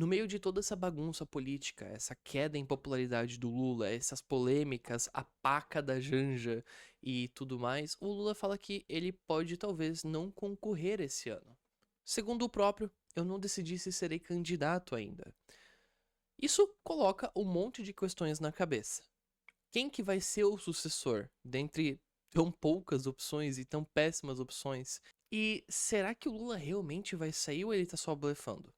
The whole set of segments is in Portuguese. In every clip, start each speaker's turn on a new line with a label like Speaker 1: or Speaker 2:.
Speaker 1: No meio de toda essa bagunça política, essa queda em popularidade do Lula, essas polêmicas, a paca da Janja e tudo mais, o Lula fala que ele pode talvez não concorrer esse ano. Segundo o próprio, eu não decidi se serei candidato ainda. Isso coloca um monte de questões na cabeça. Quem que vai ser o sucessor dentre tão poucas opções e tão péssimas opções? E será que o Lula realmente vai sair ou ele tá só blefando?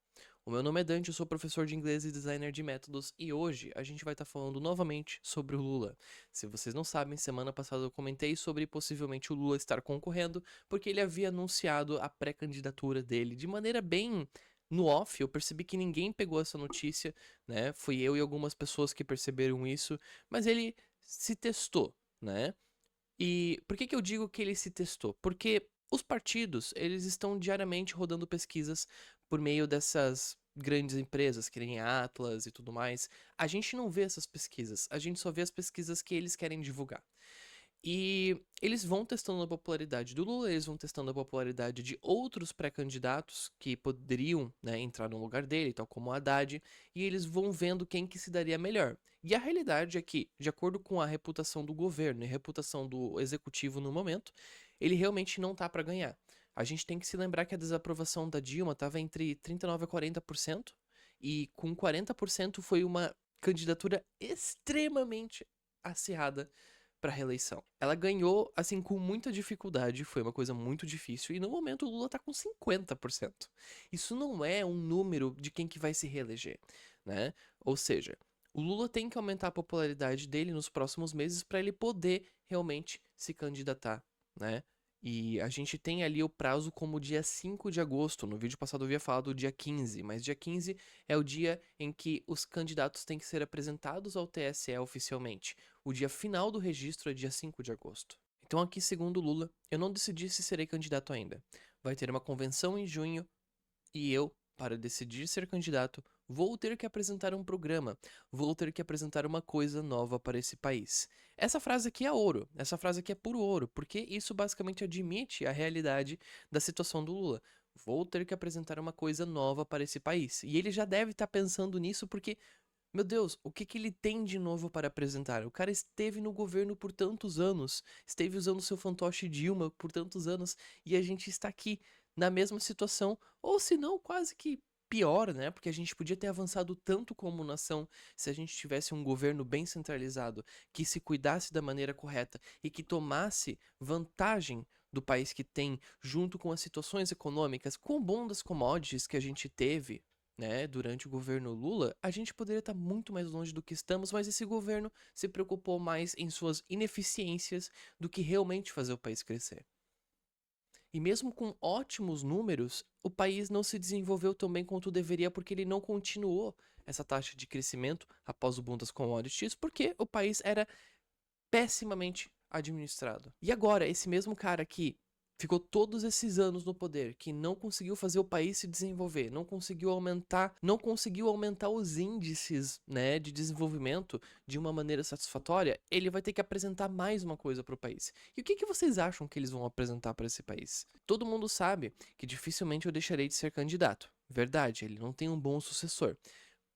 Speaker 1: O meu nome é Dante, eu sou professor de inglês e designer de métodos e hoje a gente vai estar falando novamente sobre o Lula. Se vocês não sabem, semana passada eu comentei sobre possivelmente o Lula estar concorrendo porque ele havia anunciado a pré-candidatura dele de maneira bem no off. Eu percebi que ninguém pegou essa notícia, né? Fui eu e algumas pessoas que perceberam isso, mas ele se testou, né? E por que que eu digo que ele se testou? Porque os partidos, eles estão diariamente rodando pesquisas por meio dessas grandes empresas, que nem a Atlas e tudo mais. A gente não vê essas pesquisas, a gente só vê as pesquisas que eles querem divulgar. E eles vão testando a popularidade do Lula, eles vão testando a popularidade de outros pré-candidatos que poderiam, né, entrar no lugar dele, tal como o Haddad, e eles vão vendo quem que se daria melhor. E a realidade é que, de acordo com a reputação do governo e a reputação do executivo no momento, ele realmente não tá para ganhar. A gente tem que se lembrar que a desaprovação da Dilma estava entre 39% a 40%, e com 40% foi uma candidatura extremamente acirrada para reeleição. Ela ganhou, assim, com muita dificuldade, foi uma coisa muito difícil, e no momento o Lula tá com 50%. Isso não é um número de quem que vai se reeleger, né? Ou seja, o Lula tem que aumentar a popularidade dele nos próximos meses para ele poder realmente se candidatar, né? E a gente tem ali o prazo como dia 5 de agosto. No vídeo passado eu havia falado do dia 15, mas dia 15 é o dia em que os candidatos têm que ser apresentados ao TSE oficialmente. O dia final do registro é dia 5 de agosto. Então aqui, segundo Lula, eu não decidi se serei candidato ainda. Vai ter uma convenção em junho e eu, para decidir ser candidato, vou ter que apresentar um programa, vou ter que apresentar uma coisa nova para esse país. Essa frase aqui é ouro, essa frase aqui é puro ouro, porque isso basicamente admite a realidade da situação do Lula. Vou ter que apresentar uma coisa nova para esse país. E ele já deve estar pensando nisso porque, meu Deus, o que que ele tem de novo para apresentar? O cara esteve no governo por tantos anos, esteve usando seu fantoche Dilma por tantos anos, e a gente está aqui na mesma situação, ou se não, quase que pior, né? Porque a gente podia ter avançado tanto como nação se a gente tivesse um governo bem centralizado, que se cuidasse da maneira correta e que tomasse vantagem do país que tem, junto com as situações econômicas, com o boom das commodities que a gente teve, né, durante o governo Lula, a gente poderia estar muito mais longe do que estamos, mas esse governo se preocupou mais em suas ineficiências do que realmente fazer o país crescer. E mesmo com ótimos números, o país não se desenvolveu tão bem quanto deveria porque ele não continuou essa taxa de crescimento após o boom das commodities, porque o país era pessimamente administrado. E agora, esse mesmo cara que ficou todos esses anos no poder, que não conseguiu fazer o país se desenvolver, não conseguiu aumentar os índices, né, de desenvolvimento de uma maneira satisfatória, ele vai ter que apresentar mais uma coisa para o país. E o que que vocês acham que eles vão apresentar para esse país? Todo mundo sabe que dificilmente eu deixarei de ser candidato. Verdade, ele não tem um bom sucessor.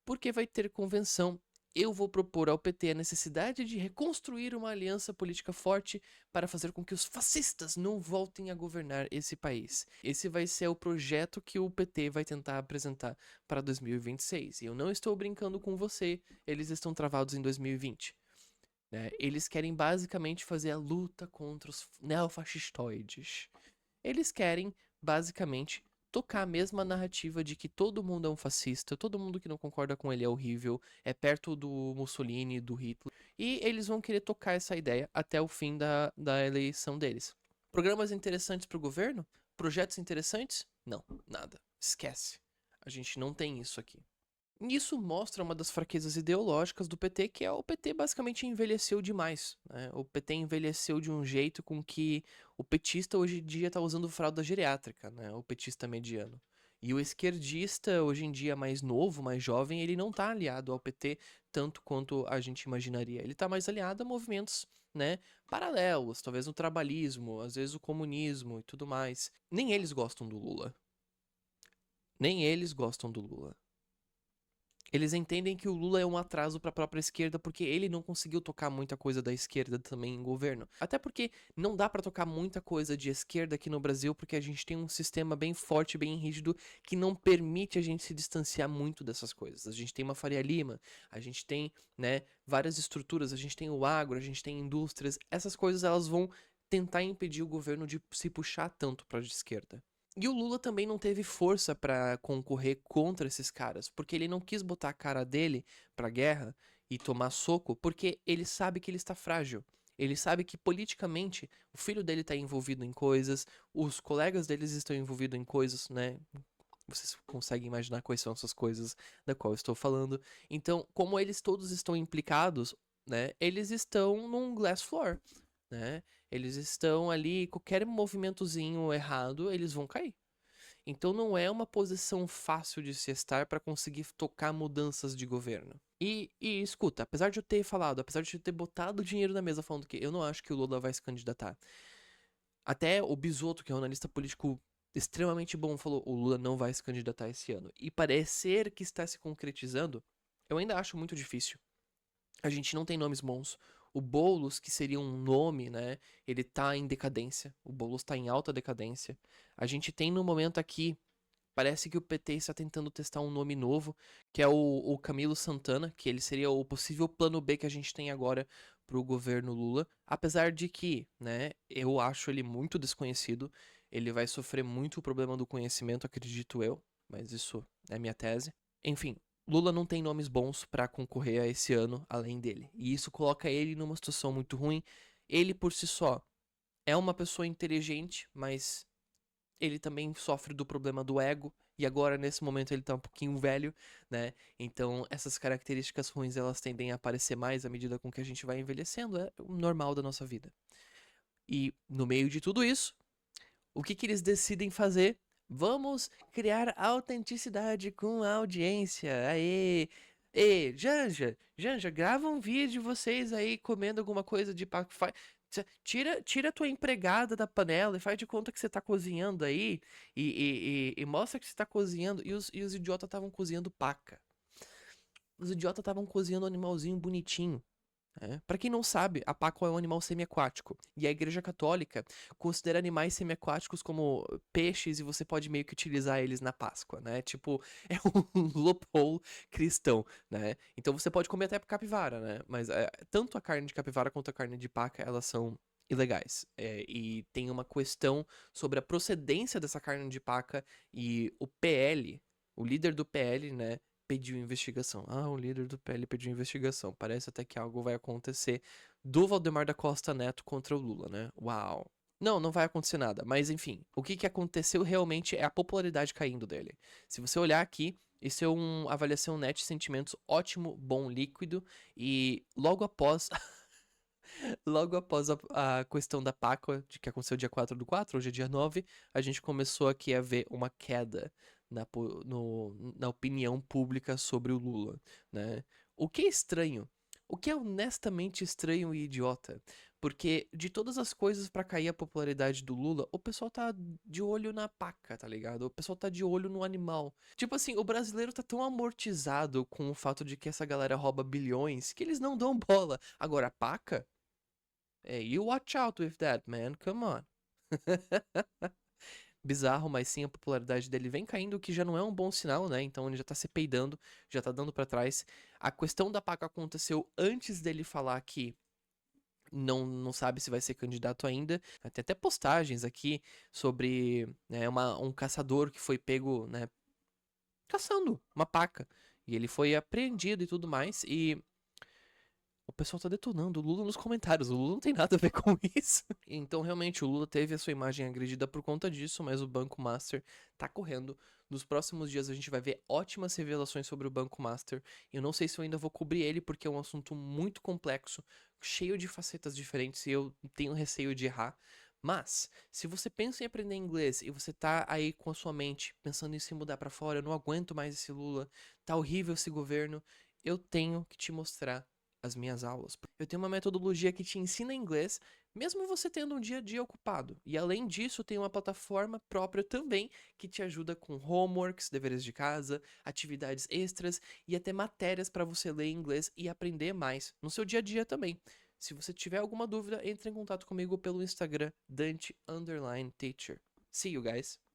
Speaker 1: Porque vai ter convenção. Eu vou propor ao PT a necessidade de reconstruir uma aliança política forte para fazer com que os fascistas não voltem a governar esse país. Esse vai ser o projeto que o PT vai tentar apresentar para 2026. E eu não estou brincando com você, eles estão travados em 2020. Né? Eles querem basicamente fazer a luta contra os neofascistoides. Eles querem, basicamente, tocar a mesma narrativa de que todo mundo é um fascista, todo mundo que não concorda com ele é horrível, é perto do Mussolini, do Hitler, e eles vão querer tocar essa ideia até o fim da eleição deles. Programas interessantes para o governo? Projetos interessantes? Não, nada. Esquece. A gente não tem isso aqui. Isso mostra uma das fraquezas ideológicas do PT, que é o PT basicamente envelheceu demais, né? O PT envelheceu de um jeito com que o petista hoje em dia tá usando fralda geriátrica, né? O petista mediano. E o esquerdista, hoje em dia mais novo, mais jovem, ele não tá aliado ao PT tanto quanto a gente imaginaria. Ele tá mais aliado a movimentos, né, paralelos, talvez o trabalhismo, às vezes o comunismo e tudo mais. Nem eles gostam do Lula. Nem eles gostam do Lula. Eles entendem que o Lula é um atraso para a própria esquerda porque ele não conseguiu tocar muita coisa da esquerda também em governo. Até porque não dá para tocar muita coisa de esquerda aqui no Brasil porque a gente tem um sistema bem forte, bem rígido que não permite a gente se distanciar muito dessas coisas. A gente tem uma Faria Lima, a gente tem, né, várias estruturas, a gente tem o agro, a gente tem indústrias. Essas coisas elas vão tentar impedir o governo de se puxar tanto para a esquerda. E o Lula também não teve força pra concorrer contra esses caras, porque ele não quis botar a cara dele pra guerra e tomar soco, porque ele sabe que ele está frágil. Ele sabe que politicamente o filho dele tá envolvido em coisas, os colegas deles estão envolvidos em coisas, né? Vocês conseguem imaginar quais são essas coisas da qual eu estou falando. Então, como eles todos estão implicados, né? Eles estão num glass floor, né? Eles estão ali, qualquer movimentozinho errado, eles vão cair. Então não é uma posição fácil de se estar para conseguir tocar mudanças de governo. E escuta, apesar de eu ter falado, apesar de eu ter botado dinheiro na mesa falando que eu não acho que o Lula vai se candidatar, até o Bisotto, que é um analista político extremamente bom, falou o Lula não vai se candidatar esse ano. E parecer que está se concretizando, eu ainda acho muito difícil. A gente não tem nomes bons. O Boulos, que seria um nome, né? Ele tá em decadência. O Boulos tá em alta decadência. A gente tem no momento aqui, parece que o PT está tentando testar um nome novo, que é o Camilo Santana, que ele seria o possível plano B que a gente tem agora pro governo Lula. Apesar de que, né, eu acho ele muito desconhecido. Ele vai sofrer muito o problema do conhecimento, acredito eu. Mas isso é minha tese. Enfim, Lula não tem nomes bons pra concorrer a esse ano além dele. E isso coloca ele numa situação muito ruim. Ele por si só é uma pessoa inteligente, mas ele também sofre do problema do ego. E agora, nesse momento, ele tá um pouquinho velho, né? Então, essas características ruins, elas tendem a aparecer mais à medida com que a gente vai envelhecendo. É o normal da nossa vida. E, no meio de tudo isso, o que eles decidem fazer? Vamos criar autenticidade com a audiência. Aê! Janja, Janja, grava um vídeo de vocês aí comendo alguma coisa de tira a tua empregada da panela e faz de conta que você tá cozinhando aí e mostra que você tá cozinhando. E os idiotas estavam cozinhando paca. Os idiotas estavam cozinhando um animalzinho bonitinho. Para quem não sabe, a paca é um animal semiaquático. E a Igreja Católica considera animais semiaquáticos como peixes e você pode meio que utilizar eles na Páscoa, né? Tipo, é um loophole cristão, né? Então você pode comer até capivara, né? Mas tanto a carne de capivara quanto a carne de paca, elas são ilegais. E tem uma questão sobre a procedência dessa carne de paca e o PL, o líder do PL, né? Pediu investigação. Ah, o líder do PL pediu investigação. Parece até que algo vai acontecer do Valdemar da Costa Neto contra o Lula, né? Uau. Não, não vai acontecer nada. Mas enfim, o que aconteceu realmente é a popularidade caindo dele. Se você olhar aqui, isso é uma avaliação net de sentimentos ótimo, bom, líquido. E logo após. Logo após a questão da Páscoa, de que aconteceu dia 4/4, hoje é dia 9, a gente começou aqui a ver uma queda na opinião pública sobre o Lula, né? O que é estranho, o que é honestamente estranho e idiota, porque de todas as coisas pra cair a popularidade do Lula, o pessoal tá de olho na paca, tá ligado? O pessoal tá de olho no animal. Tipo assim, o brasileiro tá tão amortizado com o fato de que essa galera rouba bilhões que eles não dão bola. Agora, a paca? Hey, you watch out with that, man. Come on. Bizarro, mas sim, a popularidade dele vem caindo, o que já não é um bom sinal, né? Então ele já tá se peidando, já tá dando pra trás. A questão da PAC aconteceu antes dele falar que não sabe se vai ser candidato ainda. Tem até postagens aqui sobre, né, um caçador que foi pego, né, caçando uma paca. E ele foi apreendido e tudo mais. E o pessoal tá detonando o Lula nos comentários. O Lula não tem nada a ver com isso. Então, realmente, o Lula teve a sua imagem agredida por conta disso, mas o Banco Master tá correndo. Nos próximos dias a gente vai ver ótimas revelações sobre o Banco Master. Eu não sei se eu ainda vou cobrir ele, porque é um assunto muito complexo, cheio de facetas diferentes, e eu tenho receio de errar. Mas, se você pensa em aprender inglês e você tá aí com a sua mente pensando em se mudar pra fora, eu não aguento mais esse Lula, tá horrível esse governo, eu tenho que te mostrar as minhas aulas. Eu tenho uma metodologia que te ensina inglês, mesmo você tendo um dia a dia ocupado. E além disso, tem uma plataforma própria também que te ajuda com homeworks, deveres de casa, atividades extras e até matérias para você ler inglês e aprender mais no seu dia a dia também. Se você tiver alguma dúvida, entre em contato comigo pelo Instagram Dante_Teacher. See you guys!